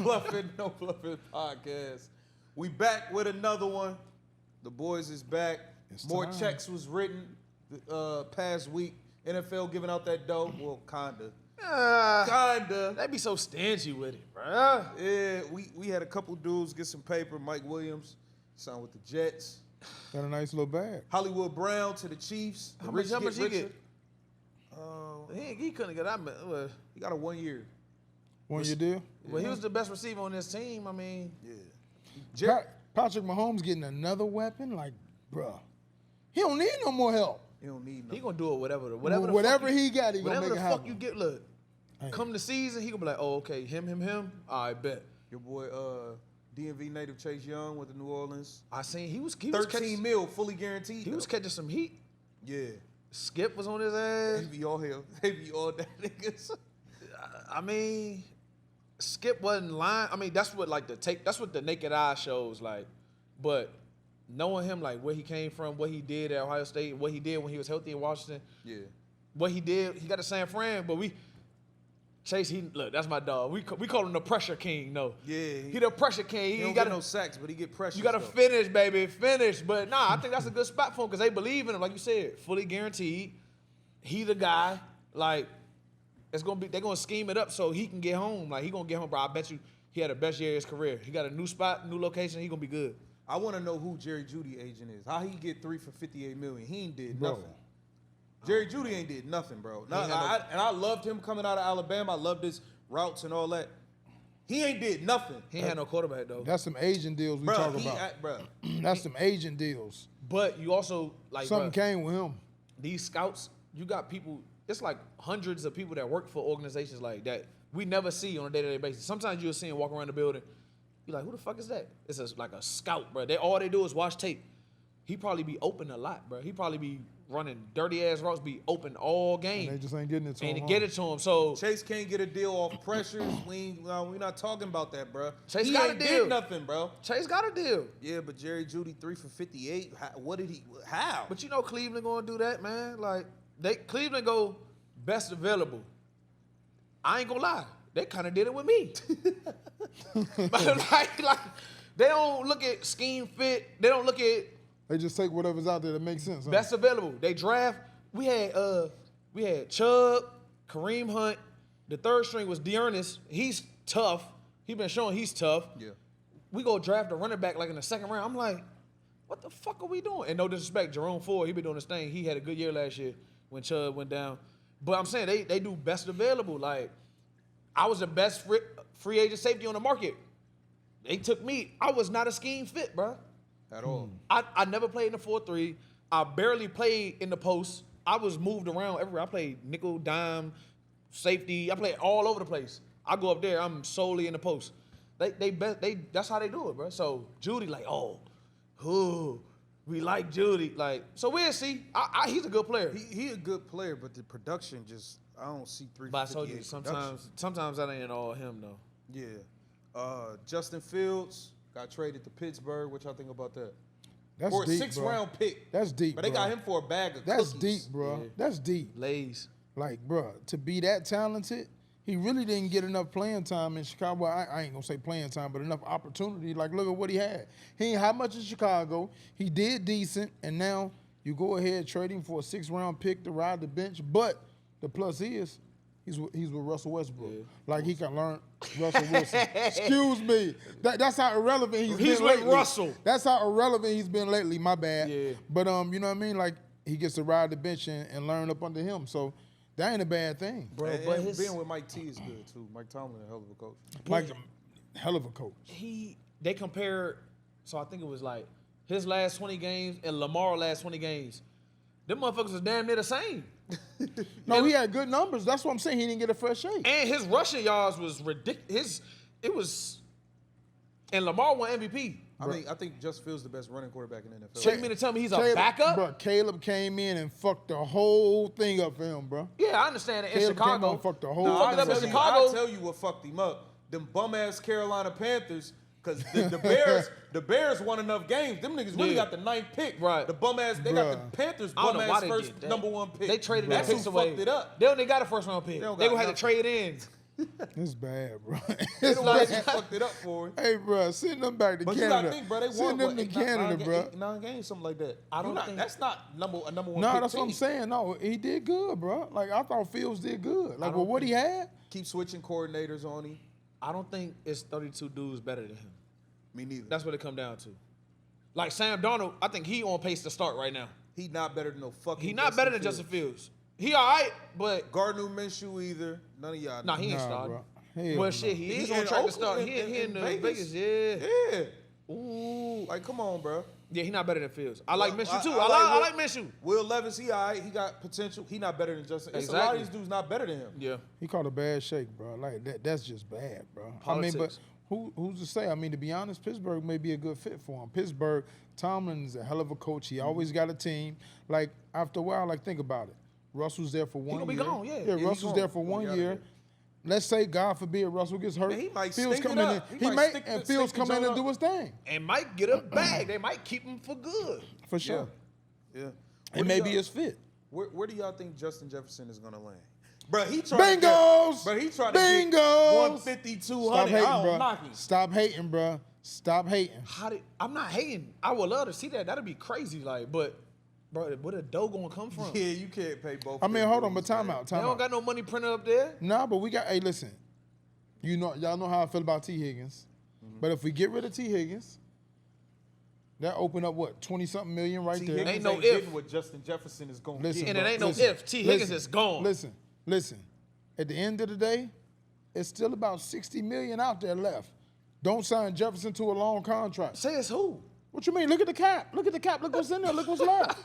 Bluffin, No Bluffin Podcast. We back with another one. The boys is back. More checks was written past week. NFL giving out that dough. Well, kinda. They be so stingy with it, bro. Yeah, we had a couple dudes get some paper. Mike Williams signed with the Jets. Got a nice little bag. Hollywood Brown to the Chiefs. How much he get? He couldn't get that. He got a 1 year. 1 year deal? Well, he was the best receiver on this team. I mean, Patrick Mahomes getting another weapon? Like, bruh, he don't need no more help. He don't need no. he gonna do it whatever he Whatever he got, he gonna make it happen. Whatever the fuck you get, look. Come the season, he gonna be like, oh, okay, him. I bet. Your boy, DMV native Chase Young went to New Orleans. I seen he was 13 catching, mil, fully guaranteed. He was catching some heat. Yeah. Skip was on his ass. They be all hell. They be all that niggas. I mean, Skip wasn't lying. I mean, that's what that's what the naked eye shows, like. But knowing him, like where he came from, what he did at Ohio State, what he did when he was healthy in Washington. Yeah. What he did, he got to San Fran, but Chase, look, that's my dog. We call him the pressure king, no. Yeah. He the pressure king. He don't get no sacks, but he get pressure. You got to finish, baby, finish. But nah, I think that's a good spot for him because they believe in him, like you said, fully guaranteed. He the guy. Like, they're gonna scheme it up so he can get home. Like, he gonna get home, bro. I bet you he had the best year of his career. He got a new spot, new location. He gonna be good. I want to know who Jerry Jeudy agent is. How he get 3 for $58 million? He ain't did nothing. Jerry Jeudy ain't did nothing, bro. And I loved him coming out of Alabama. I loved his routes and all that. He ain't did nothing. He ain't had no quarterback, though. That's some agent deals we talk about. That's some agent deals. But you also, like, something came with him. These scouts, you got people, it's like hundreds of people that work for organizations like that we never see on a day-to-day basis. Sometimes you'll see him walk around the building. You're like, who the fuck is that? It's like a scout, bro. All they do is watch tape. He probably be open a lot, bro. He probably be running dirty-ass routes, be open all game. And they just ain't getting it to him. Ain't get it to him, so... Chase can't get a deal off pressures. we not talking about that, bro. Chase he got ain't a deal. Did nothing, bro. Chase got a deal. Yeah, but Jerry Jeudy 3 for 58. How? But you know Cleveland gonna do that, man. Like, Cleveland go best available. I ain't gonna lie. They kind of did it with me. like, they don't look at scheme fit. They don't look at... They just take whatever's out there that makes sense. Best available. They draft. We had Chubb, Kareem Hunt. The third string was Dearness. He's tough. He been showing he's tough. Yeah. We go draft a running back like in the second round. I'm like, what the fuck are we doing? And no disrespect, Jerome Ford, he been doing his thing. He had a good year last year when Chubb went down. But I'm saying they do best available. Like, I was the best free agent safety on the market. They took me. I was not a scheme fit, bro. At all. I never played in the 4-3. I barely played in the post. I was moved around everywhere. I played nickel, dime, safety. I played all over the place. I go up there, I'm solely in the post. That's how they do it, bro. So Jeudy, like, we like Jeudy. Like, so we'll see. He's a good player. He a good player, but the production just, I don't see 3 But I told you, sometimes that ain't all him, though. Yeah. Justin Fields got traded to Pittsburgh. What y'all think about that? That's for a deep, 6th-round pick. That's deep, But they got him for a bag of That's cookies. deep, bro. Yeah. That's deep. Lays. Like, bro, to be that talented, he really didn't get enough playing time in Chicago. I ain't going to say playing time, but enough opportunity. Like, look at what he had. He ain't had much in Chicago. He did decent, and now you go ahead trading for a 6th-round pick to ride the bench. But the plus is, he's with Russell Westbrook. Yeah. Like, he can learn Russell Wilson. Excuse me. That's how irrelevant he's been lately. He's with Russell. That's how irrelevant he's been lately. My bad. Yeah. But, you know what I mean? Like, he gets to ride the bench and learn up under him. So, that ain't a bad thing. Bro, and being with Mike T is good, too. Mike Tomlin, a hell of a coach. Mike's a hell of a coach. They compared, so I think it was like his last 20 games and Lamar's last 20 games. Them motherfuckers was damn near the same. No, he had good numbers. That's what I'm saying. He didn't get a fresh shake. And his rushing yards was ridiculous. And Lamar won MVP. I think Justin Fields the best running quarterback in the NFL. So you mean to tell me he's a backup? Bro, Caleb came in and fucked the whole thing up for him, bro. Yeah, I understand it. In Caleb Chicago. came on and fucked the whole fucked up in Chicago. I'll tell you what fucked him up. Them bum-ass Carolina Panthers, because the Bears won enough games. Them niggas really got the 9th pick. Right. The bum-ass, they got the Panthers bum-ass first #1 pick. They traded That's that who picks away. fucked it up. They only got a first-round pick. They gonna have to trade in. It's bad, bro. It's like he fucked it up for him. Hey, bro, send them back to But Canada. you gotta think, bro, they won send them to Canada, bro. 9 games, something like that. I don't think that's not a number one. No, pick that's what I'm team. saying. No, he did good, bro. Like, I thought Fields did good. Like, with what he had. Keep switching coordinators on him. I don't think it's 32 dudes better than him. Me neither. That's what it come down to. Like Sam Darnold, I think he on pace to start right now. He not better than no fucking. He not better than Justin Fields. He all right, but Gardner Minshew either. None of y'all. nah, he ain't Nah, starting. bro. Hell But no. shit, he's He's on in track to start. Oakland He in Vegas. Vegas, yeah. Yeah. Ooh, like come on, bro. Yeah, he not better than Fields. I like Well, Minshew too. I I like like Minshew. Will Levis, he all right. He got potential. He not better than Justin. It's a lot of these dudes not better than him. Yeah. He called a bad shake, bro. Like, that's just bad, bro. Politics. I mean, but who's to say? I mean, to be honest, Pittsburgh may be a good fit for him. Pittsburgh, Tomlin's a hell of a coach. He always got a team. Like, after a while, like, think about it. Russell's there for 1 year. gonna be gone, yeah. Yeah, Yeah, he Russell's gone. there for 1 year. Let's say, God forbid, Russell gets hurt. Man, he might Fields stink come it in up. and He he might may stick and the- Fields stick the come in joint and do up. his thing And might get a bag. They might keep him for good. for sure. Yeah. It may be his fit. Where do y'all think Justin Jefferson is gonna land? Bro, he trying to Bengals! Bro, he trying to get Bengals! 150, 200. Stop hating, I don't bro. knock him. Stop hating, bro. Stop hating. I'm not hating. I would love to see that. That'd be crazy. Like, but bro, where the dough gonna come from? Yeah, you can't pay both. I mean, them hold on, but dudes, time man. out, They time don't out. got no money printed up there. Nah, but we got. Hey, listen. You know, y'all know how I feel about T. Higgins. But if we get rid of T. Higgins, that open up what 20-something million right T. there. Higgins Ain't no ain't if. getting what Justin Jefferson is gonna Listen, get. And it bro, ain't no listen, if. T. Higgins listen, is gone. Listen. At the end of the day, it's still about 60 million out there left. Don't sign Jefferson to a long contract. Say it's who? What you mean? Look at the cap. Look at the cap. Look what's in there. Look what's left.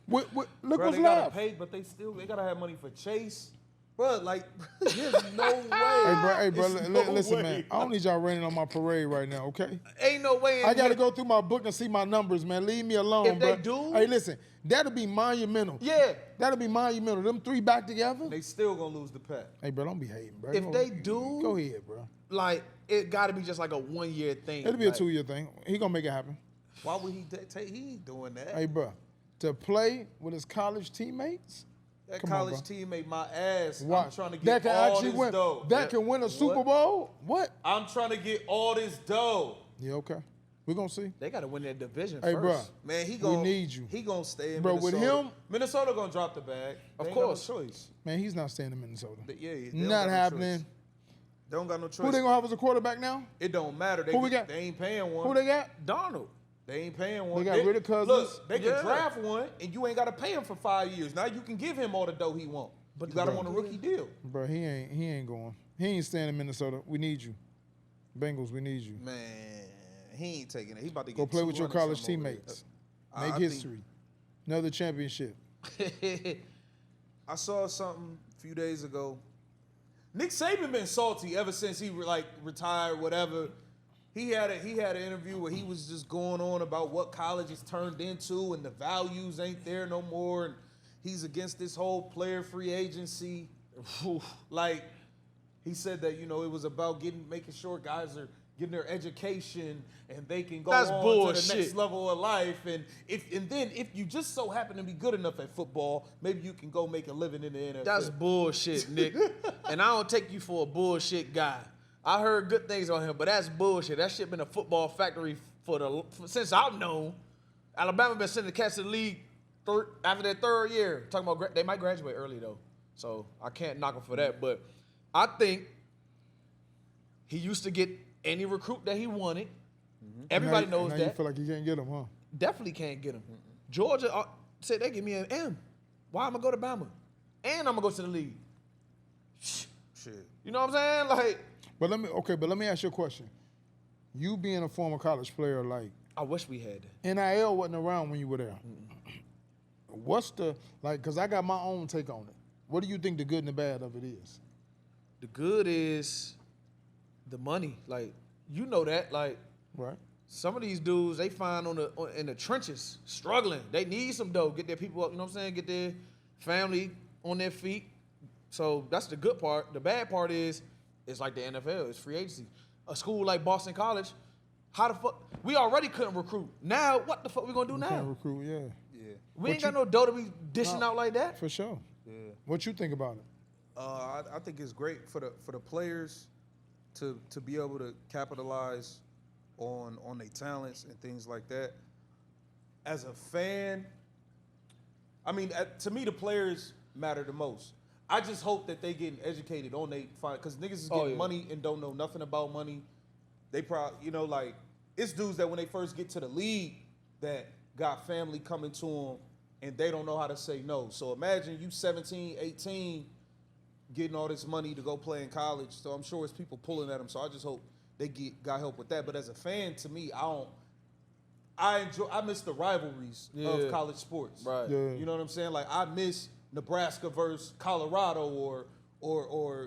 Look Bro, what's they gotta left. pay, but they gotta have money for Chase. Bro, like, there's no way. Hey, bro, There's no listen, way. man. I don't need y'all raining on my parade right now, okay? Ain't no way. I got to go through my book and see my numbers, man. Leave me alone, If they bro. do- Hey, listen, that'll be monumental. Yeah. That'll be monumental. Them three back together. They still gonna lose the bet. Hey, bro, don't be hating, bro. If they do- Go ahead, bro. Like, it got to be just like a 1 year thing. It'll be a Like, 2-year thing. He going to make it happen. Why would he take? He ain't doing that. Hey, bro, to play with his college teammates, That come on, college bro. teammate, my ass. watch. I'm trying to that get can all actually this win. dough. That can win a Super What? Bowl? What? I'm trying to get all this dough. Yeah, okay. We're going to see. They got to win their division Hey, first. bro. Man, he gonna need you. He gonna stay in Bro, with Minnesota. him- Minnesota gonna drop the bag. Of They ain't course. got no choice. Man, he's not staying in Minnesota. Yeah, they don't Not got no happening. choice. They don't got no Who choice. they going to have as a quarterback now? It don't matter. They, Who we got? They ain't paying one. Who they got? Donald. They ain't paying one. They got rid of Cousins. Look, they Yeah. can draft one, and you ain't got to pay him for 5 years. Now you can give him all the dough he want. But you got him on a rookie deal. Bro, he ain't going. He ain't staying in Minnesota. We need you. Bengals, we need you. Man, he ain't taking it. He about to Go get play with your 200 college something over there. teammates. I Make think- history. Another championship. I saw something a few days ago. Nick Saban been salty ever since he retired, whatever. He had an interview where he was just going on about what college has turned into and the values ain't there no more, and he's against this whole player free agency. Like he said that it was about making sure guys are getting their education and they can go That's on to bullshit. the next level of life. And then if you just so happen to be good enough at football, maybe you can go make a living in the NFL. That's bullshit, Nick. And I don't take you for a bullshit guy. I heard good things on him, but that's bullshit. That shit been a football factory since I've known. Alabama been sending cats to the league after their third year. Talking about they might graduate early though, so I can't knock him for that. But I think he used to get any recruit that he wanted. Everybody knows now that. You feel like you can't get him, huh? Definitely can't get him. Georgia said they give me an M. Why am I go to Bama? And I'm gonna go to the league. Shit. You know what I'm saying? Like, But let me ask you a question. You being a former college player, like I wish we had that. NIL wasn't around when you were there. What's the because I got my own take on it. What do you think the good and the bad of it is? The good is the money. Like, you know that. Like, Right. some of these dudes they find in the trenches struggling. They need some dough. Get their people up. You know what I'm saying? Get their family on their feet. So that's the good part. The bad part is it's like the NFL. It's free agency. A school like Boston College, how the fuck? We already couldn't recruit. Now, what the fuck we gonna do Can't now? recruit, yeah. We ain't got no dough to be dishing out like that. For sure. Yeah. What you think about it? I think it's great for the players to be able to capitalize on their talents and things like that. As a fan, I mean, to me, the players matter the most. I just hope that they getting educated on they find, because niggas is getting money and don't know nothing about money. They probably, like, it's dudes that when they first get to the league that got family coming to them and they don't know how to say no. So imagine you 17, 18, getting all this money to go play in college. So I'm sure it's people pulling at them. So I just hope they got help with that. But as a fan, to me, I miss the rivalries of college sports. Right. Yeah. You know what I'm saying? Like, I miss Nebraska versus Colorado or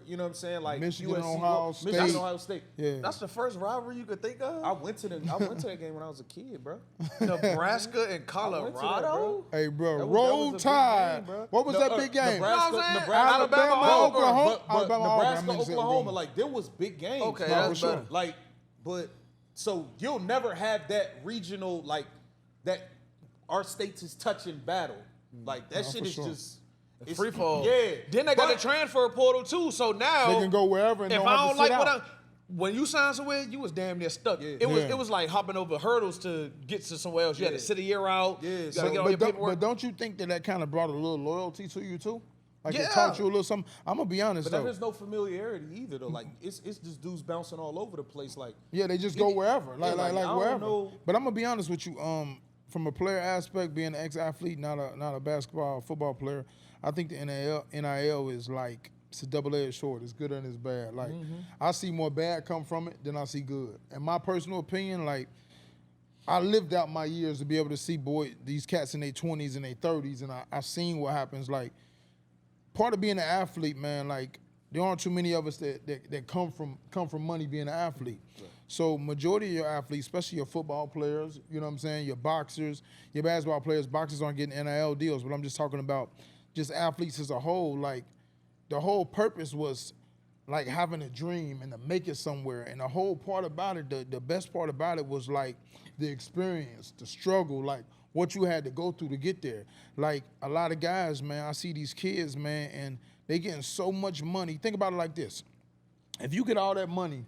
you know what I'm saying? Like Michigan, USC, Ohio State. Michigan, Ohio State. Yeah. That's the first rivalry you could think of? I went to that game when I was a kid, bro. Nebraska and Colorado? Hey, bro, That roll was a big Tide. game, bro. What was that big game? Nebraska, Alabama, Oklahoma. But Nebraska, Oklahoma, like, there was big games. Okay, bro. that's better. Like, but so you'll never have that regional, like, that our states is touching battle. Like, that shit is just it's Free fall. Yeah. Then they got a transfer portal too, so now They can go wherever and if don't I have don't to sit like out. when you signed somewhere, you was damn near stuck. Yeah. It was like hopping over hurdles to get to somewhere else. You had to sit a year out. Yeah, You so- gotta get all your But paperwork. don't you think that kind of brought a little loyalty to you too? Like Yeah. it taught you a little something. I'm gonna be honest But though. there's no familiarity either, though. Like, it's just dudes bouncing all over the place. Like, Yeah, they just go wherever, like I don't wherever. know. But I'm gonna be honest with you. From a player aspect, being an ex-athlete, not a basketball, football player, I think the NIL is like it's a double-edged sword. It's good and it's bad. Like I see more bad come from it than I see good. In my personal opinion, like I lived out my years to be able to see these cats in their 20s and their 30s, and I seen what happens. Like part of being an athlete, man, like there aren't too many of us that come from money being an athlete. Right. So majority of your athletes, especially your football players, you know what I'm saying, your boxers, your basketball players, boxers aren't getting NIL deals, but I'm just talking about just athletes as a whole. Like the whole purpose was like having a dream and to make it somewhere. And the whole part about it, the best part about it was like the experience, the struggle, like what you had to go through to get there. Like a lot of guys, man, I see these kids, man, and they getting so much money. Think about it like this. If you get all that money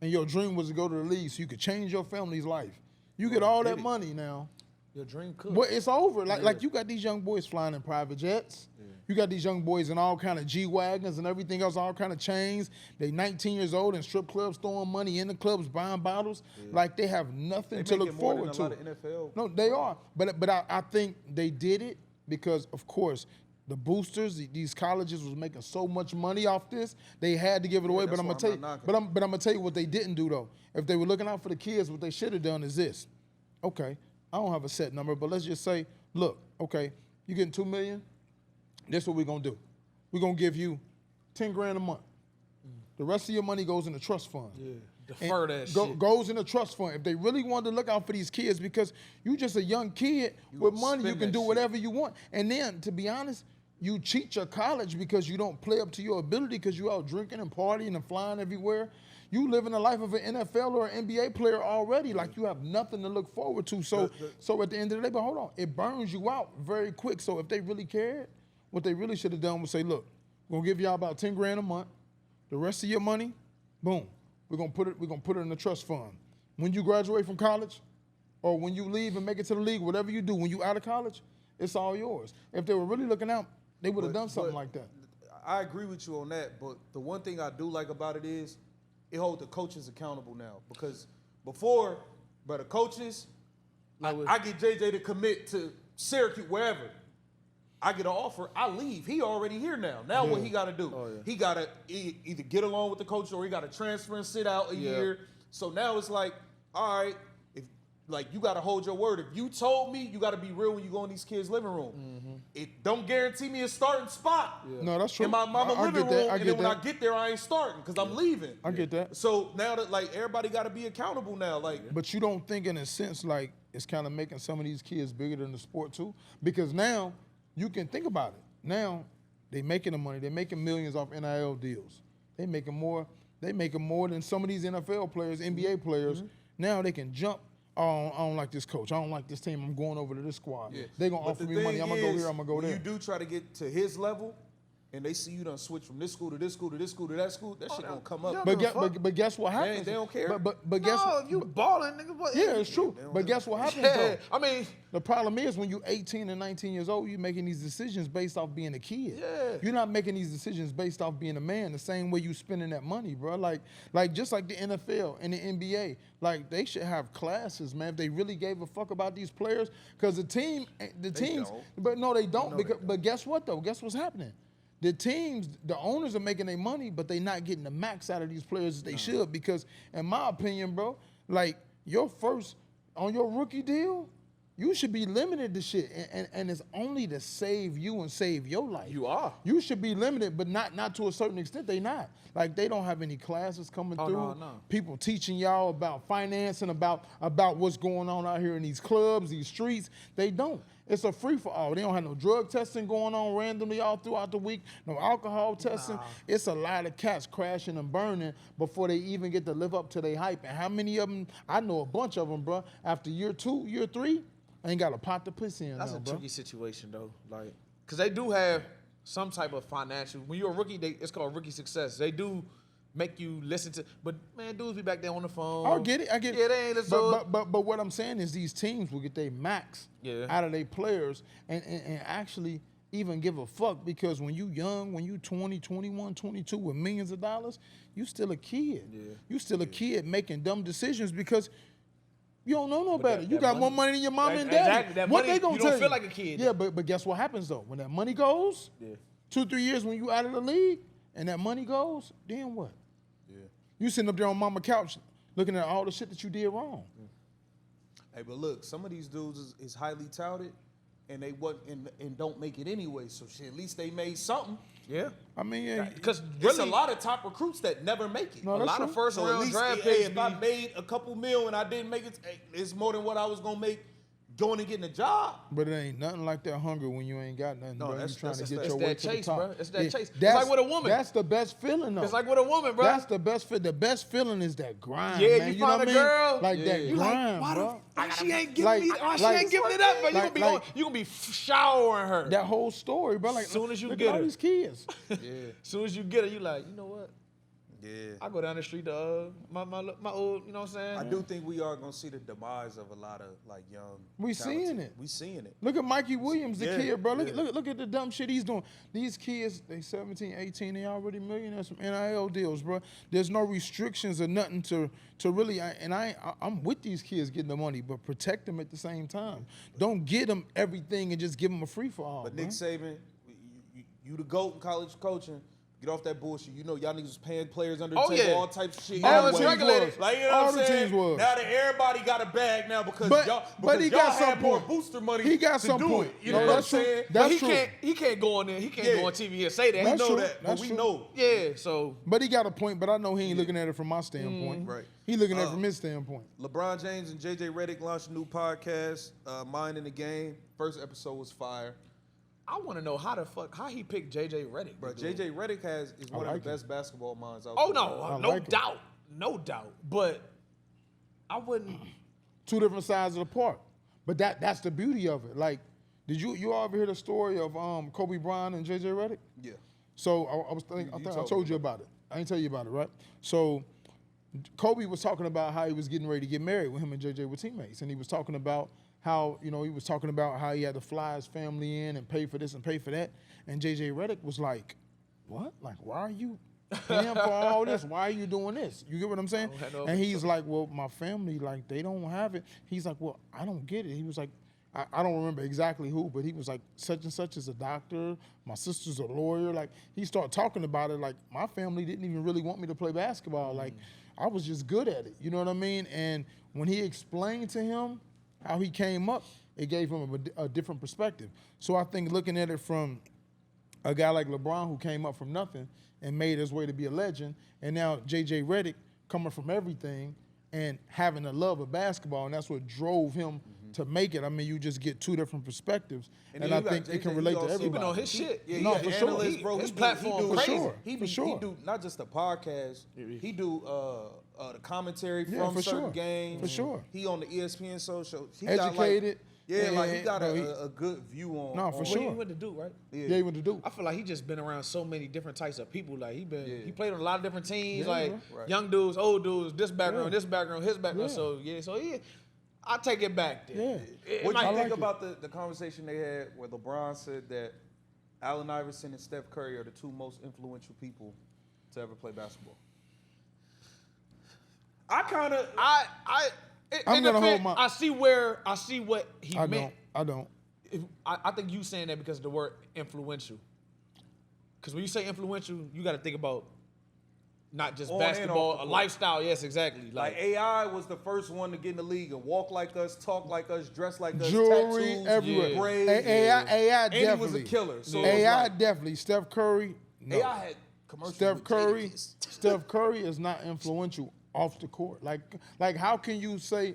and your dream was to go to the league so you could change your family's life, you get all that money now. Your dream could. Well, it's over. Like you got these young boys flying in private jets. Yeah. You got these young boys in all kind of G-Wagons and everything else, all kind of chains. They 19 years old in strip clubs, throwing money in the clubs, buying bottles. Yeah. Like they have nothing to look forward to. A lot of NFL. No, they are. But I think they did it because, of course, the boosters, these colleges was making so much money off this, they had to give it away. But I'm gonna tell you, I'm gonna tell you what they didn't do though. If they were looking out for the kids, what they should have done is this. Okay, I don't have a set number, but let's just say, look, okay, you getting $2 million. This is what we're gonna do. We're gonna give you $10,000 a month. The rest of your money goes in the trust fund. Yeah. Defer that shit. Goes in the trust fund. If they really wanted to look out for these kids, because you just a young kid with money, you can do whatever you want. And then, to be honest, you cheat your college because you don't play up to your ability because you out drinking and partying and flying everywhere. You living the life of an NFL or an NBA player already. Like you have nothing to look forward to. So at the end of the day, but hold on, it burns you out very quick. So if they really cared, what they really should have done was say, look, we're gonna give y'all about $10,000 a month. The rest of your money, boom, we're gonna put it in the trust fund. When you graduate from college, or when you leave and make it to the league, whatever you do, when you out of college, it's all yours. If they were really looking out, they would have done something like that. I agree with you on that, but the one thing I do like about it is it holds the coaches accountable now. Because before, the coaches, I get JJ to commit to Syracuse, wherever. I get an offer, I leave. He already here now. Now what he got to do? He got to either get along with the coach or he got to transfer and sit out a year. So now it's like, all right, you got to hold your word. If you told me, you got to be real when you go in these kids' living room. Mm-hmm. It don't guarantee me a starting spot. Yeah. No, that's true. In my mama living room, and then when I get there, I ain't starting because I'm leaving. I get that. So now that everybody got to be accountable now, But you don't think, in a sense, it's kind of making some of these kids bigger than the sport too? Because now you can think about it. Now they making the money. They're making millions off NIL deals. They making more. They making more than some of these NFL players, NBA players. Mm-hmm. Now they can jump. Oh, I don't like this coach. I don't like this team. I'm going over to this squad. Yeah. They're going to offer me money. I'm going to go here. I'm going to go there. When you do try to get to his level and they see you done switch from this school to this school to this school to that school, that shit gonna come up. But guess what happens? They don't care. But guess if you balling, nigga, what? yeah, it's true. But guess what happens though? I mean, the problem is when you're 18 and 19 years old, you're making these decisions based off being a kid. Yeah. You're not making these decisions based off being a man. The same way you spending that money, bro. Like just like the NFL and the NBA, like they should have classes, man. If they really gave a fuck about these players, because the teams, don't. but no, they don't. No, Because, they don't. But guess what though? Guess what's happening? The teams, the owners are making their money, but they not getting the max out of these players as they should. Because in my opinion, bro, like on your rookie deal, you should be limited to shit, and it's only to save you and save your life. You are. You should be limited, but not to a certain extent. They not. Like they don't have any classes coming through. No. People teaching y'all about finance and about what's going on out here in these clubs, these streets. They don't. It's a free for all. They don't have no drug testing going on randomly all throughout the week. No alcohol testing. It's a lot of cats crashing and burning before they even get to live up to their hype. And how many of them? I know a bunch of them, bro. After year 2, year 3. Ain't got a pot to piss in. That's now, a bro. tricky situation though, like, cause they do have some type of financial. When you're a rookie, it's called rookie success. They do make you listen to, but man, dudes be back there on the phone. I get it. Yeah, they ain't but what I'm saying is these teams will get their max out of their players and actually even give a fuck, because when you young, when you 20, 21, 22 with millions of dollars, you still a kid. Yeah. You still a kid making dumb decisions because you don't know no better. You that got money, more money than your mama and daddy. Exactly. That What money, they gonna you tell don't feel like a kid. Yeah, but guess what happens though? When that money goes, 2-3 years when you out of the league and that money goes, then what? Yeah. You sitting up there on mama's couch looking at all the shit that you did wrong. Hey, but look, some of these dudes is highly touted, and they and don't make it anyway. So shit, at least they made something. Yeah. I mean, Because There's really, a lot of top recruits that never make it. No, a that's lot true. of first So at round least draft hey, picks if I made a couple mil and I didn't make it, hey, it's more than what I was gonna make going and getting a job. but it ain't nothing like that hunger when you ain't got nothing, No, bro. You that's- trying to that's get that- your it's way that to the chase, top. bro. It's that chase. It's that's- like with a woman. That's the best feeling, though. it's like with a woman, bro. That's the best The best feeling is that grind, Yeah, man. you know find what a I mean? girl, Like that you like, grind, why bro. she ain't giving Like- me. She like- ain't giving it up, bro. You gonna be showering her. That whole story, bro. Like, Soon as you look get at all her. these kids. Yeah, As soon as you get her, you like, you know what? yeah. I go down the street to my old, you know what I'm saying? I do think we are gonna see the demise of a lot of like young. We talented- seeing it. We seeing it. Look at Mikey Williams, the Yeah, kid, bro. Look, yeah. look at the dumb shit he's doing. These kids, they 17, 18, they already millionaires from NIL deals, bro. There's no restrictions or nothing to really. I'm with these kids getting the money, but protect them at the same time. Don't get them everything and just give them a free for all. But Nick Saban, you the GOAT in college coaching. Get off that bullshit. You know y'all niggas was paying players under the Oh, table, yeah. all types of shit. All the anyway. teams was. Like, you know All what the I'm saying? teams was. Now that everybody got a bag now because But he y'all got some had more point. booster money He got to some do point. it. You No, know what I'm that's true. saying? That's But true. he can't go on there. He can't Yeah. go on TV and say that. That's know true. that, but That's we true. know. Yeah, so But he got a point, but I know he ain't looking at it from my standpoint. Right. He looking at it from his standpoint. LeBron James and JJ Reddick launched a new podcast, Mind in the Game. First episode was fire. I want to know how he picked JJ Reddick. Bro, to do it. JJ Reddick is one like of the best basketball minds out Oh there. no, I no like it. doubt, no doubt. But I wouldn't. Two different sides of the park. But that's the beauty of it. Like, did you all ever hear the story of Kobe Bryant and JJ Reddick? Yeah. So I was thinking, I told told me you about it. I didn't tell you about it, right? So Kobe was talking about how he was getting ready to get married when him and JJ were teammates, and he was talking about how he had to fly his family in and pay for this and pay for that, and JJ Reddick was like, "What? Like, why are you paying for all this? Why are you doing this?" You get what I'm saying? And he's like, "Well, my family, like, they don't have it." He's like, "Well, I don't get it." He was like, I don't remember exactly who, but he was like, such and such is a doctor. My sister's a lawyer. Like, he started talking about it. Like, my family didn't even really want me to play basketball. Like, I was just good at it. You know what I mean? And when he explained to him how he came up, it gave him a different perspective. So I think looking at it from a guy like LeBron who came up from nothing and made his way to be a legend, and now JJ Reddick coming from everything and having a love of basketball, and that's what drove him to make it. I mean, you just get two different perspectives, and I think it can relate to everybody. Keeping on his shit. Yeah, No, he for an sure. analyst, bro. His He platform do, crazy. For sure. He do not just the podcast. He do the commentary Yeah, from for certain sure. games. For sure. He on the ESPN show. He Educated. Yeah, like he got a good view on. No, for on, sure. He went to Duke, right? Yeah, he went to Duke. I feel like he just been around so many different types of people. Like he played on a lot of different teams, Yeah, like right. young dudes, old dudes, this background, Yeah. his background. Yeah. So I take it back there. Yeah. What do you I think like about the conversation they had where LeBron said that Allen Iverson and Steph Curry are the two most influential people to ever play basketball? I'm In gonna hold defense, my. I see what he meant. I don't. I think you saying that because of the word influential. Because when you say influential, you got to think about not just On and off basketball, the a court. lifestyle. Yes, exactly. Like AI was the first one to get in the league and walk like us, talk like us, dress like us, Jewelry tattoos, everywhere. braids. AI and definitely. he was a killer. So it AI was like, definitely. Steph Curry. No. AI had commercials. Steph with Curry. Jadakiss. Steph Curry is not influential off the court. Like how can you say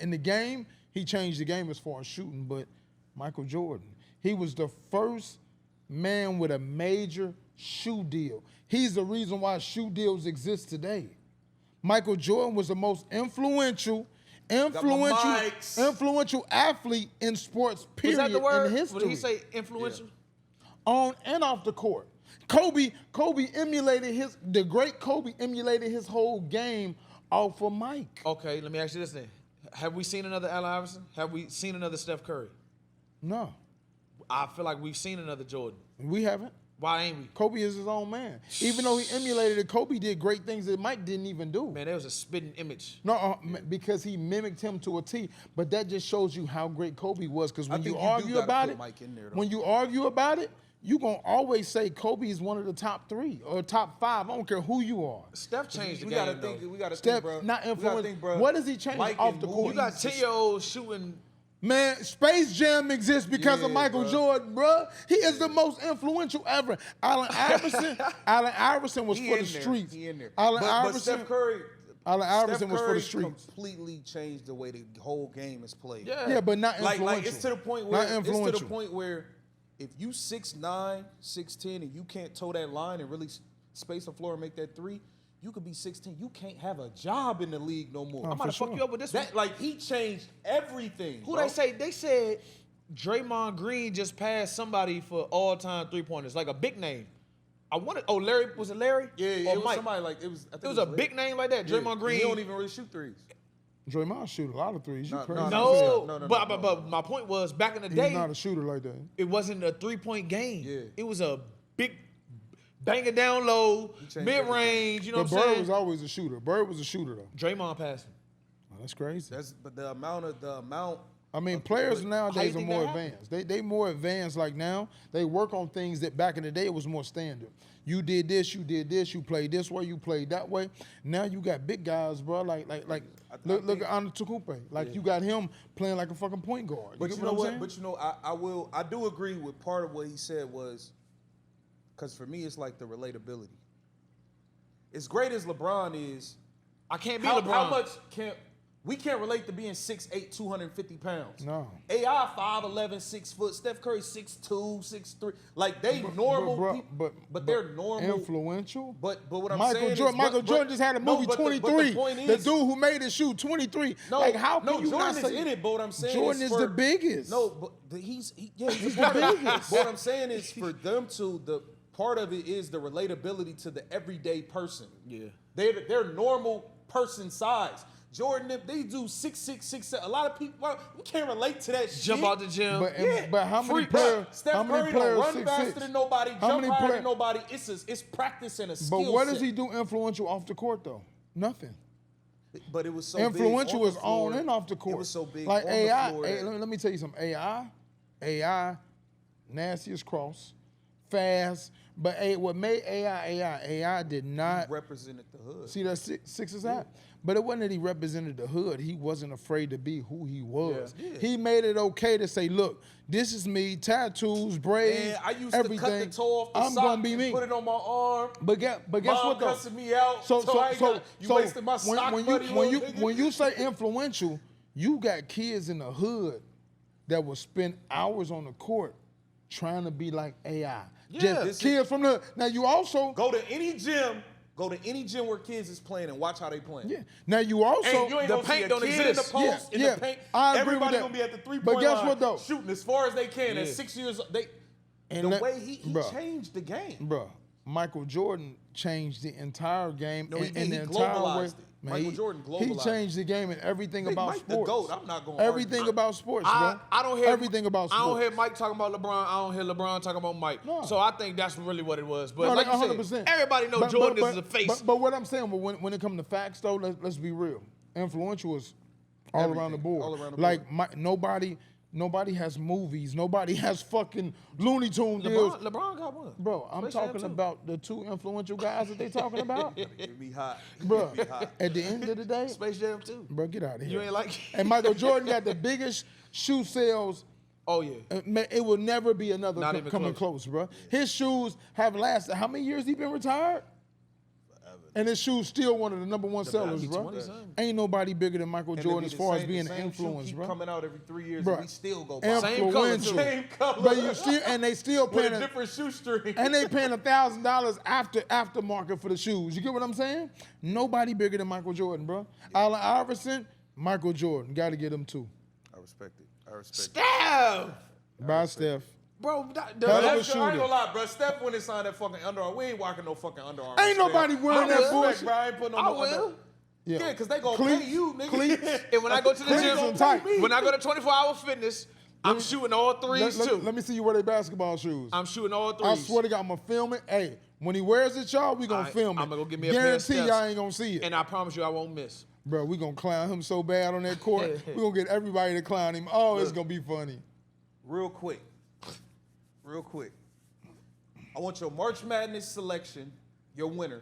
in the game he changed the game as far as shooting? But Michael Jordan, he was the first man with a major shoe deal. He's the reason why shoe deals exist today. Michael Jordan was the most influential athlete in sports, period, Was that the word? in history. Did he say influential? On and off the court. Kobe emulated the great Kobe emulated his whole game off of Mike. Okay, let me ask you this then. Have we seen another Allen Iverson? Have we seen another Steph Curry? No, I feel like we've seen another Jordan. we haven't. Why ain't we? Kobe is his own man. Even though he emulated it, Kobe did great things that Mike didn't even do. Man, there was a spitting image. No, because he mimicked him to a T. But that just shows you how great Kobe was. Because when think you you do argue gotta about put it, Mike in there, though. when you argue about it, you're going to always say Kobe is one of the top 3 or top 5. I don't care who you are. Steph changed the We game, gotta though. think. We gotta Steph, think, bro. not We gotta influence. think, bro. What does he change Mike off and the Moody. court? You got 10-year-olds shooting. Man, Space Jam exists because of Yeah, Michael bro. Jordan, bro. He is the most influential ever. Allen Iverson was He for in the there. streets. He in there. Allen But Iverson Steph Curry. Allen Iverson Steph was for Curry the streets. completely changed the way the whole game is played. Yeah, but not influential. Like it's to the point where Not influential. it's to the point where if you 6'9", 6'10", and you can't toe that line and really space the floor and make that three, you could be 16. You can't have a job in the league no more. Oh, I'm about to for fuck sure. you up with this one. That like he changed everything. Who bro. they say? They said Draymond Green just passed somebody for all-time three-pointers, like a big name. I wanted. Oh, Larry, was it Larry? Yeah, Or it was Mike? somebody like it was. I think It was a Larry. big name like that. Draymond Green. He don't even really shoot threes. Draymond shoot a lot of threes. You No, crazy. no, No, no, but my point was back in the He's day, not a shooter like that. it wasn't a three-point game. Yeah. It was a big banging down low, changed mid-range. You know But what I'm Bird saying? was always a shooter. Bird was a shooter though. Draymond passing. Oh, that's crazy. But the amount. I mean, players how you nowadays are think more that happened? advanced. They more advanced. Like now, they work on things that back in the day it was more standard. You did this, you played this way, you played that way. Now you got big guys, bro. Like look at Antetokounmpo. Like you got him playing like a fucking point guard. But get you know I'm what? saying? But you know, I do agree with part of what he said was, because for me it's like the relatability. As great as LeBron is, I can't be how LeBron. much we can't relate to being 6'8", 250 pounds. No. AI 5'11", 6 foot. Steph Curry 6'2", 6'3". Like they normal people, but they're normal. Influential. But what I'm Michael saying Jordan, is, Michael Jordan just had a movie 23. The dude who made it shoot 23. No, like how can you Jordan not is say in it, but what I'm saying Jordan is for, the biggest. No, but he's He's the the biggest. But what I'm saying is for them to the part of it is the relatability to the everyday person. Yeah. They're normal person size. Jordan, they do 6'6", 6'7". A lot of people, we can't relate to that shit. Jump out the gym. But how many Freak. players? Steph how many Curry players don't run 6'6"? faster than nobody, How jump many higher play- than nobody. It's practice and a skill But what set. does he do influential off the court though? Nothing. But it was so Influential big is on the floor. on and off the court. It was so big like on AI. the floor. Let me tell you something. AI, nasty as cross, fast. But what made AI did not represented the hood. see that six is that. But it wasn't that he represented the hood. He wasn't afraid to be who he was. Yeah. He made it okay to say, look, this is me, tattoos, braids, And I used everything. to cut the toe off the I'm sock gonna be and me. put it on my arm. But guess Mom what though? cussing me out. You wasted my sock money, little nigga. when you say influential, you got kids in the hood that will spend hours on the court trying to be like AI. Yeah. Just kids from the now you also Go to any gym. Go to any gym where kids is playing and watch how they playing. Yeah. Now you also And you ain't the gonna see paint a don't kid exist. in the post, in the paint. I agree Everybody with that. gonna be at the 3-point But guess line what, though? shooting as far as they can at 6 years. The way he bruh, changed the game. Bro, Michael Jordan changed the entire game. No, and he the entire way. globalized it. Michael Jordan globalized He changed the game and everything Big about Mike the sports. GOAT. I'm not gonna everything argue. about sports, bro. I don't hear everything about sports. I don't hear Mike talking about LeBron. I don't hear LeBron talking about Mike. No. So I think that's really what it was. But No, like you 100%. said, everybody know Jordan is a face. But what I'm saying, when it comes to facts, though, let's be real. Influential is all around the Everything, board. all around the like nobody has movies. Nobody has fucking Looney Tune deals. LeBron got one. Bro, I'm Space Jam talking too. about the two influential guys that they talking about. It be hot. Bro, It be hot. at the end of the day, Space Jam too. bro, get out of here. You ain't like And Michael Jordan got the biggest shoe sales. Oh yeah. It will never be another Not even coming close, bro. His shoes have lasted. How many years he been retired? And his shoes still one of the number one sellers, bro. 20-something. Ain't nobody bigger than Michael And Jordan they as be far the as same- being the an same influence, shoe keep bro. coming out every 3 years, Bro, and we still go buy. Same color, too. Same color. But you still, and they still with paying a different shoestring. and they paying $1,000 aftermarket for the shoes. You get what I'm saying? Nobody bigger than Michael Jordan, bro. Allen Iverson, Michael Jordan, got to get him too. I respect it. I respect it. Steph. Bye, Steph. Bro, Hell of a That's, I ain't shooter. gonna lie, bro. Steph went and signed that fucking Under Armour. We ain't walking no fucking Under Armour. Ain't nobody wearing that Respect, bullshit. bro. I ain't putting on I no Under will. Yeah, because they gonna Cleats, pay you, nigga. cleats. And when I go to the Cleats gym, and tight. when I go to 24-hour fitness, I'm shooting all threes too. Let me see you wear their basketball shoes. I'm shooting all threes. I swear to God, I'm gonna film it. Hey, when he wears it, y'all, we gonna film it. I'm gonna go get me a pair of Guarantee Steph's. y'all ain't gonna see it. And I promise you I won't miss. Bro, we gonna clown him so bad on that court. We gonna get everybody to clown him. Oh, it's gonna be funny. Real quick. I want your March Madness selection, your winner,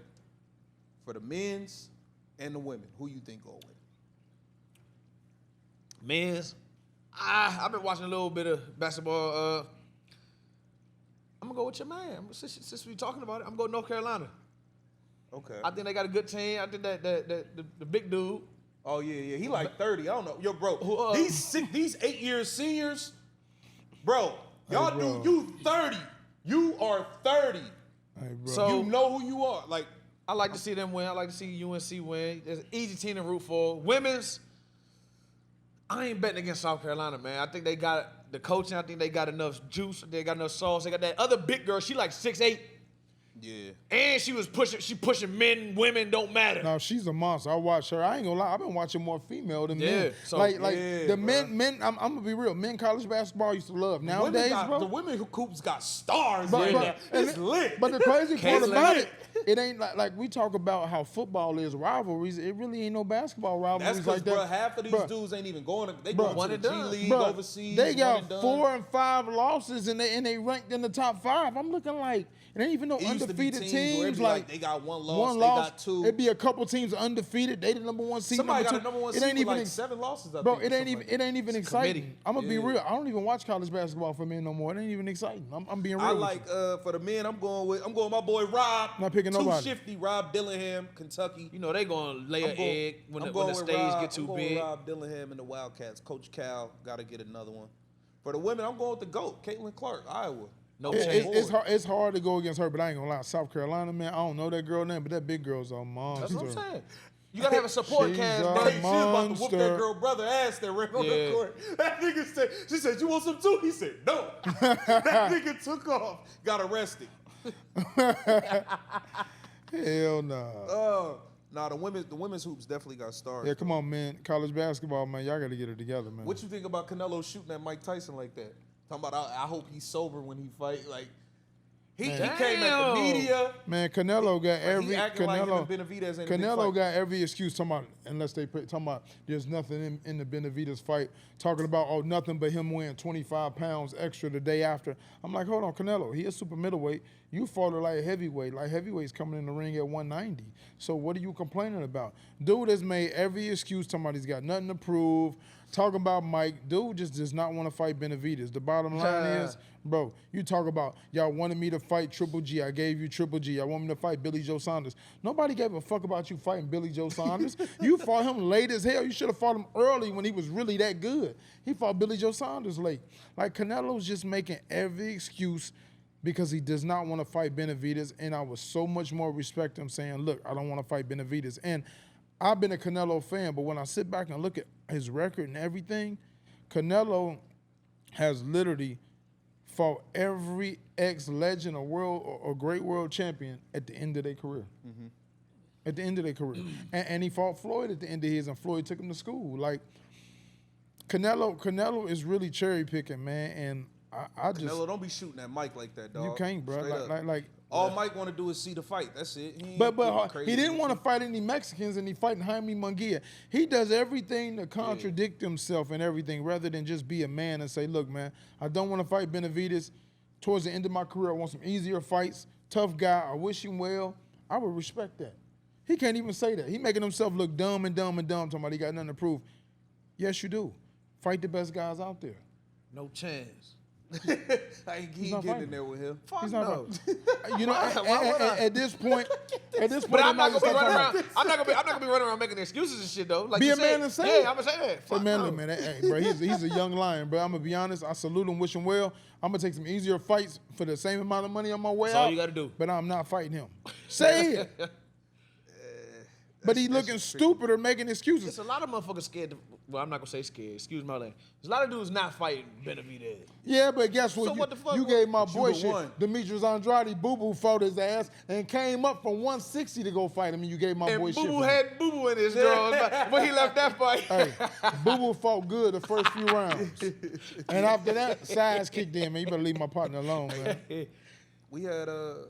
for the men's and the women. Who you think gonna win? Men's, I've been watching a little bit of basketball. I'm gonna go with your man. Since we talking about it, I'm going North Carolina. Okay. I think they got a good team. I think that the big dude. Oh yeah. He like 30. I don't know. Yo, bro. Who, these 8 years seniors, bro. Y'all Hey, bro. do you 30. You are 30. Hey, bro. So- You know who you are. Like, I like to see them win. I like to see UNC win. It's an easy team to root for. Women's, I ain't betting against South Carolina, man. I think they got the coaching. I think they got enough juice. They got enough sauce. They got that other big girl. She like 6'8". yeah. And she pushing men, women, don't matter. No, she's a monster. I watch her. I ain't gonna lie. I've been watching more female than men. Yeah, so- like Yeah, the bro. men. I'm gonna be real. Men college basketball I used to love. Women Nowadays, got, bro. the women who coops got stars But- in but- there. and It's it- lit. But the crazy part Caitlin. about it ain't like we talk about how football is rivalries. It really ain't no basketball rivalries That's because, like that. bro, half of these Bruh, dudes ain't even going. They Bruh. going One to and the G done. League bruh, overseas. they one got and done. 4 and 5 losses and they ranked in the top 5. I'm looking like it ain't even no It used to be undefeated teams where it'd teams. be like they got one loss, they loss. got two. It'd be a couple teams undefeated. They the number one seed. Somebody got number a two. number one It seed ain't with even like ex- 7 losses. I Bro, think, it or ain't something even like it ain't even exciting. committee. I'm gonna be Yeah. real. I don't even watch college basketball for men no more. It ain't even exciting. I'm being real. I with like you. for the men. I'm going with my boy Rob. Not picking Too nobody. shifty. Rob Dillingham, Kentucky. You know they gonna lay an egg when I'm the going stage with Rob, get too I'm going big. with Rob Dillingham and the Wildcats. Coach Cal got to get another one. For the women, I'm going with the GOAT, Caitlin Clark, Iowa. No It- change. it's hard to go against her, but I ain't gonna lie. South Carolina, man, I don't know that girl name, but that big girl's a monster. That's what I'm saying. You gotta have a support She's cast, a bro. Hey, she was about to whoop monster. that girl brother ass that ran on Yeah. the court. That nigga said, she said, you want some too? He said, no. That nigga took off, got arrested. Hell nah. Nah, the women's hoops definitely got stars. Yeah, come on, man. College basketball, man. Y'all got to get it together, man. What you think about Canelo shooting at Mike Tyson like that? Talking about, I hope he's sober when he fight. Like, he came at the Damn. media. Man, Canelo got every he acting like him Canelo. and Benavidez ain't a big Canelo fight. got every excuse talking about unless they talking about there's nothing in the Benavidez fight. Talking about nothing but him weighing 25 pounds extra the day after. I'm like, hold on, Canelo, he is super middleweight. You fought her like heavyweight. Like heavyweight's coming in the ring at 190. So what are you complaining about? Dude has made every excuse talking about he's got nothing to prove. Talking about Mike, dude just does not want to fight Benavidez. The bottom line is, bro, you talk about y'all wanted me to fight Triple G. I gave you Triple G. Y'all want me to fight Billy Joe Saunders. Nobody gave a fuck about you fighting Billy Joe Saunders. You fought him late as hell. You should have fought him early when he was really that good. He fought Billy Joe Saunders late. Like Canelo's just making every excuse because he does not want to fight Benavidez, and I would so much more respect him saying, look, I don't want to fight Benavidez. And I've been a Canelo fan, but when I sit back and look at his record and everything, Canelo has literally fought every ex-legend or world or great world champion at the end of their career. Mm-hmm. At the end of their career. And he fought Floyd at the end of his, and Floyd took him to school. Like, Canelo is really cherry picking, man, and I just... Canelo, don't be shooting at Mike like that, dog. You can't, bro. Like all Mike want to do is see the fight. That's it. But he didn't want to fight any Mexicans, and he fighting Jaime Munguia. He does everything to contradict himself and everything, rather than just be a man and say, look, man, I don't want to fight Benavidez. Towards the end of my career, I want some easier fights. Tough guy. I wish him well. I would respect that. He can't even say that. He making himself look dumb, talking about he got nothing to prove. Yes, you do. Fight the best guys out there. No chance. He ain't getting in there with him. Fuck no. You know, at this point, but I'm not gonna be running around. I'm not gonna be running around making excuses and shit though. Like be a man and say it. Yeah, I'm gonna say that. Fuck man, look, man, hey, bro, he's a young lion, bro. I'm gonna be honest. I salute him, wish him well. I'm gonna take some easier fights for the same amount of money on my way out. That's all you gotta do. But I'm not fighting him. Say it. But he looking stupid or making excuses. There's a lot of motherfuckers scared. Well, I'm not gonna say scared. Excuse my language. There's a lot of dudes not fighting Benavidez. Yeah, but guess what? So what the fuck? You gave my boy shit. Demetrius Andrade, Boo-Boo fought his ass and came up from 160 to go fight him, and you gave my boy shit. And Boo-Boo had Boo-Boo in his drawers when he left that fight. Hey, Boo-Boo fought good the first few rounds. And after that, size kicked in, man. You better leave my partner alone, man. We had, oh,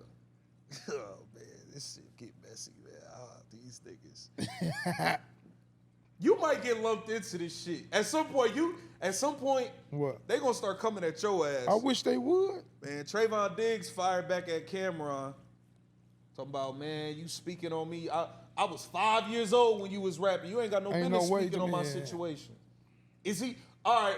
man, this shit get messy, man. These niggas. You might get lumped into this shit. At some point, What? they gonna start coming at your ass. I wish they would. Man, Treyvon Diggs fired back at Camron. Talking about, man, you speaking on me. I was 5 years old when you was rapping. You ain't got no business speaking on my situation. Is he, all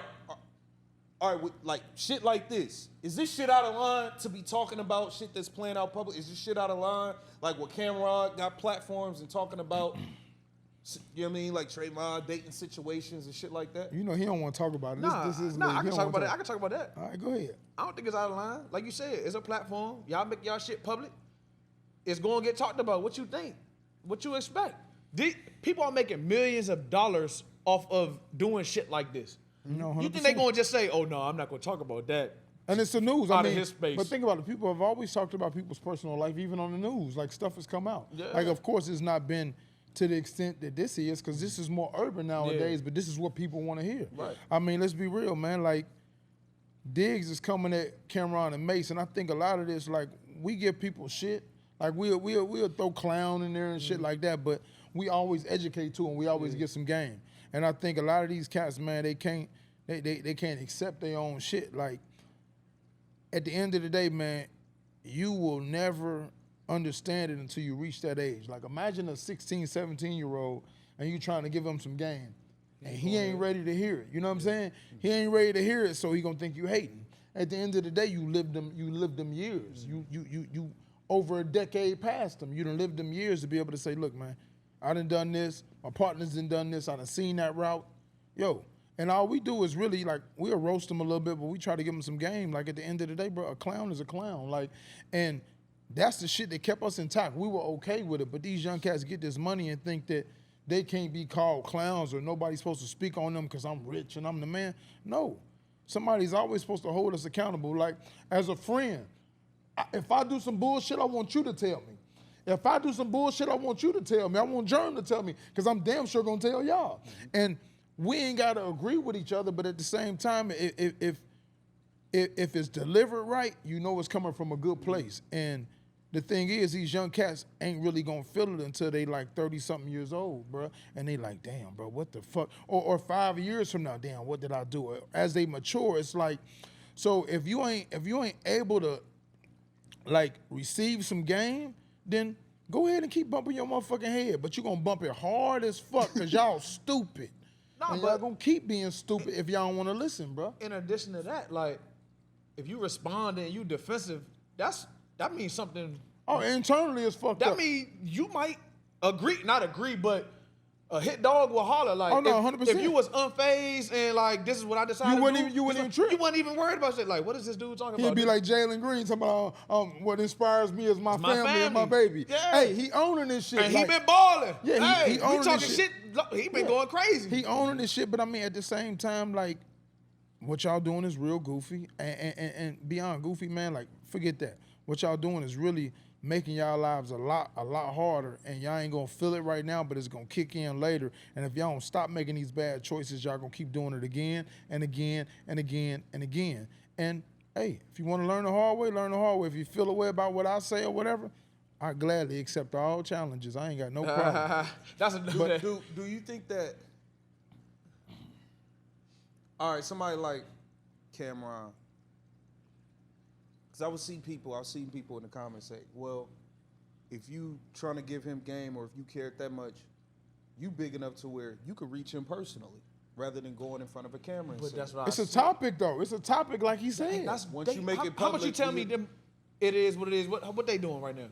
right, with, like, shit like this. Is this shit out of line to be talking about shit that's playing out public? Is this shit out of line? Like what Camron got platforms and talking about, you know what I mean? Like Trayvon dating situations and shit like that? You know he don't want to talk about it. I can talk about it. I can talk about that. All right, go ahead. I don't think it's out of line. Like you said, it's a platform. Y'all make y'all shit public. It's going to get talked about. What you think? What you expect? People are making millions of dollars off of doing shit like this. No, you think they going to just say, oh, no, I'm not going to talk about that? And it's the news. Out of his space. But think about it. People have always talked about people's personal life, even on the news. Like, stuff has come out. Yeah. Like, of course, it's not been to the extent that this is, because this is more urban nowadays, but this is what people want to hear. Right. I mean, let's be real, man. Like, Diggs is coming at Camron and Mace, and I think a lot of this, like, we give people shit. Like, we'll throw clown in there and shit like that, but we always educate, too, and we always get some game. And I think a lot of these cats, man, they can't accept their own shit. Like, at the end of the day, man, you will never understand it until you reach that age. Like, imagine a 16, 17-year-old and you trying to give him some game, and he ain't ready to hear it. You know what I'm saying? He ain't ready to hear it, so he gonna think you hating. At the end of the day, you lived them years. You over a decade past them. You done lived them years to be able to say, look, man, I done this. My partners done this. I done seen that route. Yo. And all we do is really, like, we'll roast them a little bit, but we try to give them some game. Like, at the end of the day, bro, a clown is a clown. Like, and that's the shit that kept us intact. We were okay with it, but these young cats get this money and think that they can't be called clowns or nobody's supposed to speak on them because I'm rich and I'm the man. No. Somebody's always supposed to hold us accountable. Like, as a friend, if I do some bullshit, I want you to tell me. If I do some bullshit, I want you to tell me. I want Jerm to tell me, because I'm damn sure going to tell y'all. And we ain't got to agree with each other, but at the same time, if it's delivered right, you know it's coming from a good place. And the thing is, these young cats ain't really going to feel it until they like 30-something years old, bro. And they like, damn, bro, what the fuck? Or 5 years from now, damn, what did I do? As they mature, it's like, so if you ain't able to, like, receive some game, then go ahead and keep bumping your motherfucking head. But you're going to bump it hard as fuck because y'all stupid. And y'all gonna keep being stupid if y'all don't want to listen, bro. In addition to that, like, if you respond and you defensive, that means something. Oh, internally it's fucked up. That means you might not agree, but A hit dog will holler like. Oh, no, 100%. If you was unfazed and like this is what I decided, You wouldn't to do, even- you wouldn't even trip. You wasn't even worried about shit. Like, what is this dude talking about? He'd be like Jalen Green talking about what inspires me is my my family and my family. baby. Yeah. Hey, he owning this shit. and like, he been balling. Yeah, he hey, owning we this talking shit. shit. He been going crazy. He owning this shit, but I mean at the same time, like what y'all doing is real goofy and beyond goofy, man. Like forget that. What y'all doing is really making y'all lives a lot harder, and y'all ain't gonna feel it right now, but it's gonna kick in later. And if y'all don't stop making these bad choices, y'all gonna keep doing it again and again and again and again. And hey, if you want to learn the hard way, learn the hard way. If you feel a way about what I say or whatever, I gladly accept all challenges. I ain't got no problem. That's a But do you think that? All right, somebody like Camron. Because I've seen people in the comments say, well, if you trying to give him game or if you cared that much, you big enough to where you could reach him personally rather than going in front of a camera. And But say, that's what It's I a said. topic though. It's a topic like he said. That's Once you make it how much public, you tell me you- them? It is what it is. What they doing right now?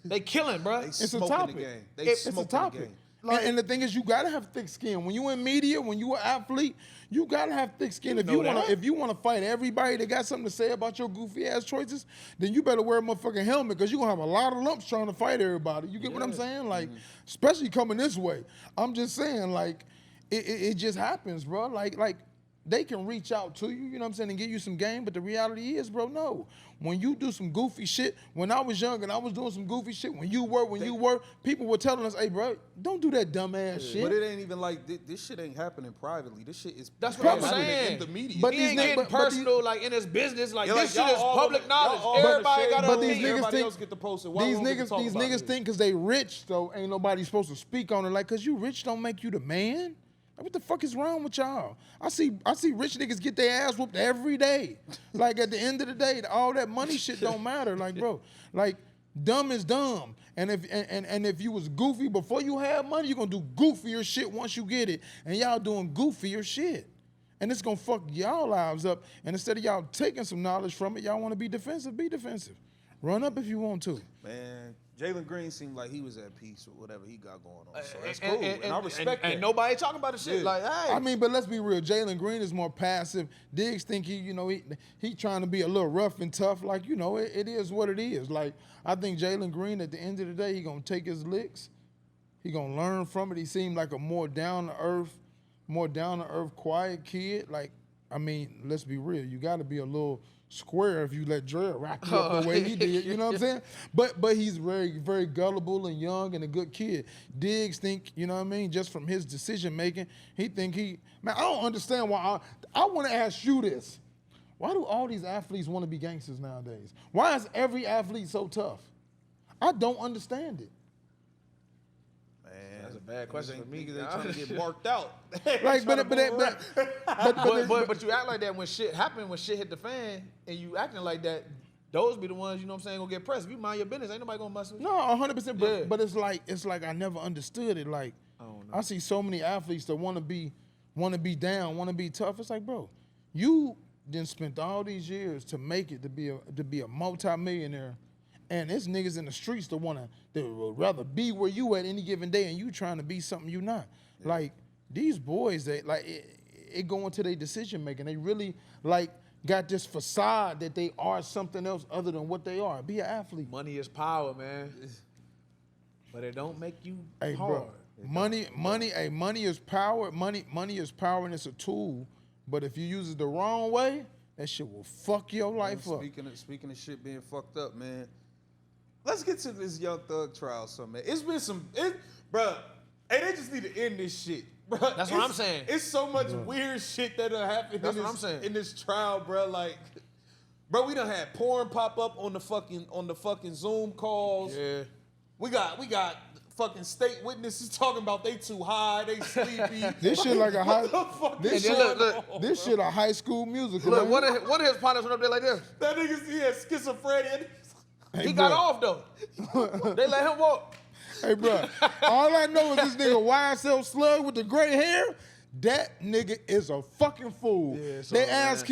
They killing, bro. They It's a smoking topic. the game. They It's a smoking the topic. game. And the thing is, you gotta have thick skin. When you in media, when you an athlete, you gotta have thick skin. If you wanna fight everybody that got something to say about your goofy ass choices, then you better wear a motherfucking helmet because you gonna have a lot of lumps trying to fight everybody. You get what I'm saying? Like, especially coming this way. I'm just saying, like, it just happens, bro. Like they can reach out to you, you know what I'm saying, and give you some game, but the reality is, bro, no. When you do some goofy shit, when I was young and I was doing some goofy shit, when you were, people were telling us, hey, bro, don't do that dumb ass shit. But it ain't even like this shit ain't happening privately. This shit is That's what I'm happening saying. in the media. But He these ain't niggas- getting but personal like in his business. Like Yeah, this like, shit is y'all all public on- knowledge. y'all all on Everybody the got shade, to but but these opinion. niggas everybody think else get to post it. Why these we don't get to niggas talk about it? think because they rich, so ain't nobody supposed to speak on it. Like, cause you rich don't make you the man. Like, what the fuck is wrong with y'all? I see rich niggas get their ass whooped every day. Like at the end of the day, all that money shit don't matter. Like, bro, like dumb is dumb. And if you was goofy before you had money, you're gonna do goofier shit once you get it. And y'all doing goofier shit. And it's gonna fuck y'all lives up. And instead of y'all taking some knowledge from it, y'all wanna be defensive, be defensive. Run up if you want to. Man, Jalen Green seemed like he was at peace with whatever he got going on. So that's cool. And I respect that. And nobody talking about the shit. Yeah. Like, hey. I mean, but let's be real. Jalen Green is more passive. Diggs think he trying to be a little rough and tough. Like, it is what it is. Like, I think Jalen Green at the end of the day, he gonna take his licks. He gonna learn from it. He seemed like a more down to earth, quiet kid. Like, I mean, let's be real. You got to be a little square if you let Dre rock you up the way he did. You know what I'm saying? But he's very, very gullible and young and a good kid. Diggs think, you know what I mean, just from his decision making, he think man, I don't understand why. I want to ask you this. Why do all these athletes want to be gangsters nowadays? Why is every athlete so tough? I don't understand it. Man, That's a bad question for me. Niggas ain't trying to get marked out. Like, but you act like that when shit happen, when shit hit the fan, and you acting like that, those be the ones, you know what I'm saying, gonna get pressed. If you mind your business, ain't nobody gonna mess with you. No, 100%. But, Yeah. but it's like I never understood it. Like, I see so many athletes that want to be down, want to be tough. It's like, bro, you then spent all these years to make it to be a multi-millionaire, and it's niggas in the streets that would rather be where you at any given day, and you trying to be something you not. Yeah. Like these boys, they like it go into their decision making. They really like got this facade that they are something else other than what they are. Be an athlete. Money is power, man. But it don't make you hard. Bro, money is power. Money is power, and it's a tool. But if you use it the wrong way, that shit will fuck your life up. Speaking of shit being fucked up, man. Let's get to this Young Thug trial, man. It's been bruh. Hey, they just need to end this shit, bruh. That's what I'm saying. It's so much weird shit that done happened in this trial, bruh. Like, bro, we done had porn pop up on the fucking Zoom calls. Yeah. We got fucking state witnesses talking about they too high, they sleepy. This shit like a high. Look, this shit a high school musical. Look, man. one of his partners went up there like this. That nigga, he had schizophrenia. Hey, He got bro. off though. They let him walk. Hey, bro. All I know is this nigga YSL Slug with the gray hair. That nigga is a fucking fool. Yeah, They asked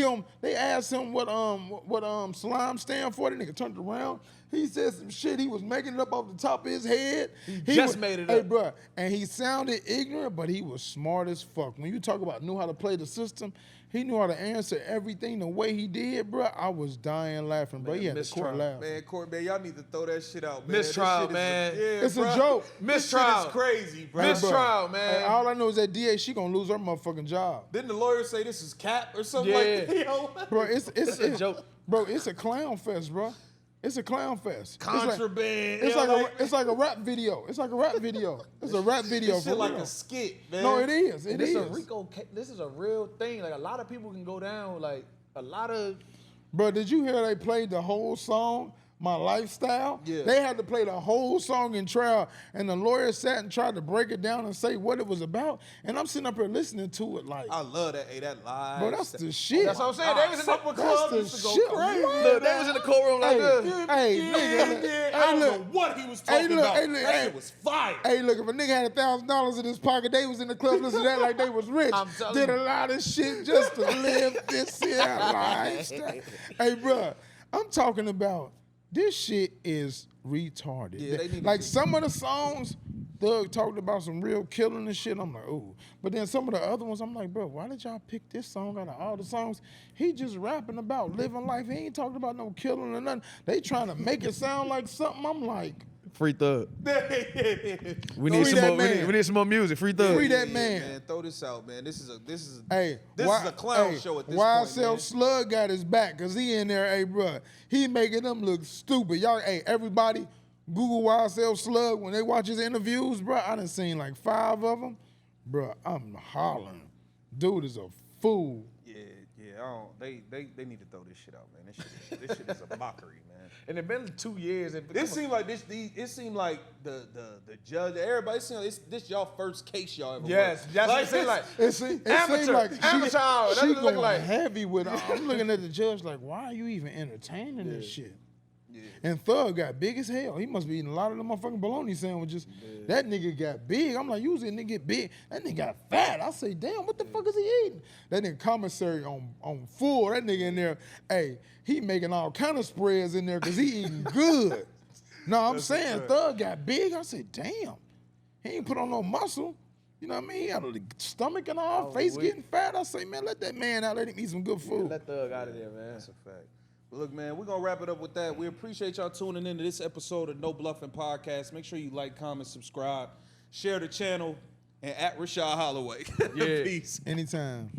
him what slime stand for. That nigga turned around. He said some shit. He was making it up off the top of his head. He just made it up. Hey, bro, and he sounded ignorant, but he was smart as fuck. When you talk about knew how to play the system, he knew how to answer everything the way he did, bro. I was dying laughing, bro. He had the court laughing. Man, y'all need to throw that shit out, man. Mistrial, man. It's a joke. Mistrial. It's crazy, bro. Mistrial, man. Hey, all I know is that DA, she gonna lose her motherfucking job. Didn't the lawyer say this is cap or something Yeah. like that? Yo? Bro, it's a joke. Bro, it's a clown fest, bro. It's a clown fest. Contraband. It's like a rap video. It's like a rap video. It's a rap video. This shit for like real. a skit, man. No, it is. It is. This is a real thing. Like a lot of people can go down. Like a lot of. Bro, did you hear they played the whole song, My Lifestyle? Yeah. They had to play the whole song in trial, and the lawyer sat and tried to break it down and say what it was about. And I'm sitting up here listening to it like, I love that. Hey, that live. bro, that's the shit. That's what I'm saying. They was in the Supper Club the used to go shit. crazy. Look, they was in the courtroom like this. Hey, nigga. Yeah, Hey, I don't look. know what he was talking about. That shit was fire. Hey, look, if a nigga had $1,000 in his pocket, they was in the club listening to that like they was rich. I'm telling Did you. a lot of shit just to live this here lifestyle. Hey, bro, I'm talking about this shit is retarded. Yeah, they need like to- some of the songs, Thug talked about some real killing and shit. I'm like, ooh. But then some of the other ones, I'm like, bro, why did y'all pick this song out of all the songs? He just rapping about living life. He ain't talking about no killing or nothing. They trying to make it sound like something. I'm like, Free Thug. We Free need some that more. man. We need some more music. Free Thug. Free that man. Man, throw this out, man. This is Hey, a clown show at this point, man. YSL Slug got his back because he in there, hey, bro. He making them look stupid. Y'all, hey, everybody, Google YSL Slug. When they watch his interviews, bro, I done seen like 5 of them. Bro, I'm hollering. Dude is a fool. Yeah. I don't. They need to throw this shit out, man. This shit is a mockery, man. And it been 2 years. It seemed like it seemed like the judge, everybody seemed like this y'all first case y'all ever Yes, worked. that's what it seemed like. It seemed Amateur. like Amateur hour. That's she what it look going like. heavy with it. I'm looking at the judge like, why are you even entertaining this shit? Yeah. And Thug got big as hell. He must be eating a lot of them motherfucking bologna sandwiches. That nigga got big. I'm like, usually a nigga get big. That nigga got fat. I say, damn, what the fuck is he eating? That nigga commissary on full. That nigga in there, hey, he making all kind of spreads in there because he eating good. No, I'm saying Thug got big. I said, damn, he ain't put on no muscle. You know what I mean? He had a stomach and all, face getting fat. I say, man, let that man out. Let him eat some good food. Let Thug out of there, man. That's a fact. But look, man, we're gonna wrap it up with that. We appreciate y'all tuning into this episode of No Bluffin Podcast. Make sure you like, comment, subscribe, share the channel, and at Rashad Holloway. Yeah. Peace. Anytime.